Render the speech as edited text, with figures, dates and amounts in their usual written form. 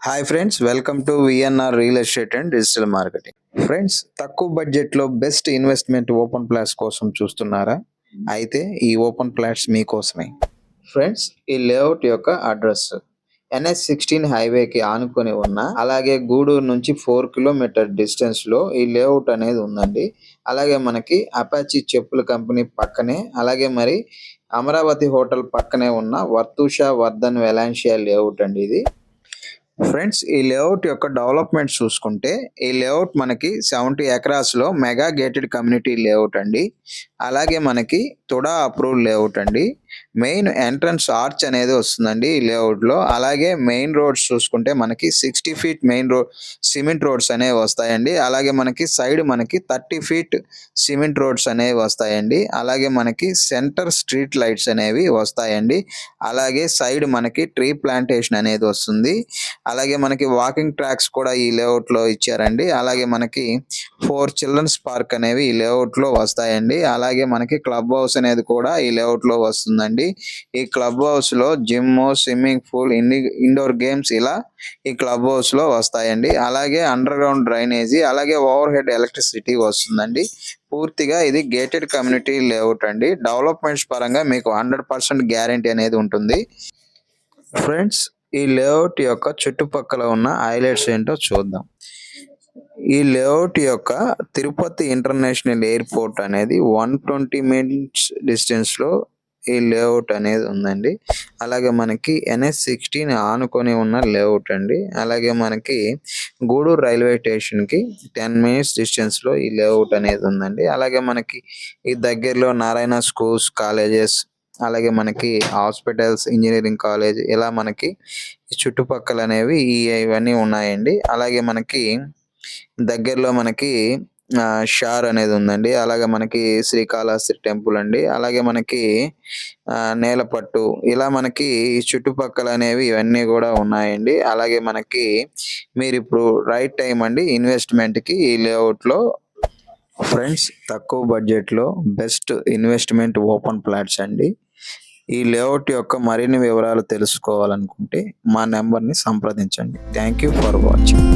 Hi friends, welcome to VNR real estate and digital marketing. Friends, తక్కువ బడ్జెట్లో best investment open plots కోసం చూస్తున్నారా? అయితే ఈ ఓపెన్ ప్లాట్స్ మీకోసమే. ఫ్రెండ్స్, ఈ లేఅవుట్ యొక్క అడ్రస్ NH16 హైవేకి ఆనుకొని ఉన్న, అలాగే గూడూరు నుంచి 4 కిలోమీటర్ డిస్టెన్స్లో ఈ లేఅవుట్ అనేది ఉందండి. అలాగే మనకి అపాచీ చెప్పుల కంపెనీ పక్కనే, అలాగే మరి అమరావతి హోటల్ పక్కనే ఉన్న వర్తుష వర్ధన్ వెలాన్షియా లేఅవుట్ అండి ఇది. ఫ్రెండ్స్, ఈ లేఅవుట్ యొక్క డెవలప్మెంట్ చూసుకుంటే ఈ లేఅవుట్ మనకి 70 ఎకరాస్లో మెగా గేటెడ్ కమ్యూనిటీ లేఅవుట్ అండి. అలాగే మనకి తుడా అప్రూవ్ లేఅవుట్ అండి. మెయిన్ ఎంట్రన్స్ ఆర్చ్ అనేది వస్తుందండి ఈ లేఅవుట్లో. అలాగే మెయిన్ రోడ్స్ చూసుకుంటే మనకి 60 feet main road cement roads అనేవి వస్తాయండి. అలాగే మనకి సైడ్ మనకి 30 ఫీట్ సిమెంట్ రోడ్స్ అనేవి వస్తాయండి. అలాగే మనకి సెంటర్ స్ట్రీట్ లైట్స్ అనేవి వస్తాయండి. అలాగే సైడ్ మనకి ట్రీ ప్లాంటేషన్ అనేది వస్తుంది. అలాగే మనకి వాకింగ్ ట్రాక్స్ కూడా ఈ లేఅవుట్లో ఇచ్చారండి. అలాగే మనకి 4 చిల్డ్రన్స్ పార్క్ అనేవి ఈ లేఅవుట్లో వస్తాయండి. అలాగే మనకి క్లబ్ హౌస్ అనేది కూడా ఈ లేఅవుట్లో వస్తుందండి. ఈ క్లబ్ హౌస్ లో gym, swimming pool, indoor games ఇలా ఈ క్లబ్ హౌస్ లో వస్తాయండి. అలాగే అండర్ గ్రౌండ్ డ్రైనేజీ, అలాగే ఓవర్ హెడ్ ఎలక్ట్రిసిటీ వస్తుందండి. పూర్తిగా ఇది గేటెడ్ కమ్యూనిటీ లేఅవుట్ అండి. డెవలప్మెంట్స్ పరంగా మీకు 100% గ్యారంటీ అనేది ఉంటుంది. ఫ్రెండ్స్, ఈ లేఅవుట్ యొక్క చుట్టుపక్కల ఉన్న హైలైట్స్ ఏంటో చూద్దాం. ఈ లేఅవుట్ యొక్క తిరుపతి ఇంటర్నేషనల్ ఎయిర్పోర్ట్ అనేది 120 మినిట్స్ డిస్టెన్స్లో ఈ లేఅవుట్ అనేది ఉందండి. అలాగే మనకి NH16 ఆనుకొని ఉన్న లేఅవుట్ అండి. అలాగే మనకి గూడూరు రైల్వే స్టేషన్కి 10 మినిట్స్ డిస్టెన్స్లో ఈ లేఅవుట్ అనేది ఉందండి. అలాగే మనకి ఈ దగ్గరలో నారాయణ స్కూల్స్, కాలేజెస్, అలాగే మనకి హాస్పిటల్స్, ఇంజనీరింగ్ కాలేజ్ ఇలా మనకి చుట్టుపక్కల అనేవి ఇవన్నీ ఉన్నాయండి. అలాగే మనకి దగ్గరలో మనకి షార్ అనేది ఉందండి. అలాగే మనకి శ్రీకాళహస్తి టెంపుల్ అండి. అలాగే మనకి నేలపట్టు ఇలా మనకి చుట్టుపక్కల అనేవి ఇవన్నీ కూడా ఉన్నాయండి. అలాగే మనకి మీరు ఇప్పుడు రైట్ టైం అండి ఇన్వెస్ట్మెంట్కి ఈ లేఅవుట్లో. ఫ్రెండ్స్, తక్కువ బడ్జెట్లో బెస్ట్ ఇన్వెస్ట్మెంట్ ఓపెన్ ప్లాట్స్ అండి. ఈ లేఅవుట్ యొక్క మరిన్ని వివరాలు తెలుసుకోవాలనుకుంటే మా నెంబర్ని సంప్రదించండి. Thank you for watching.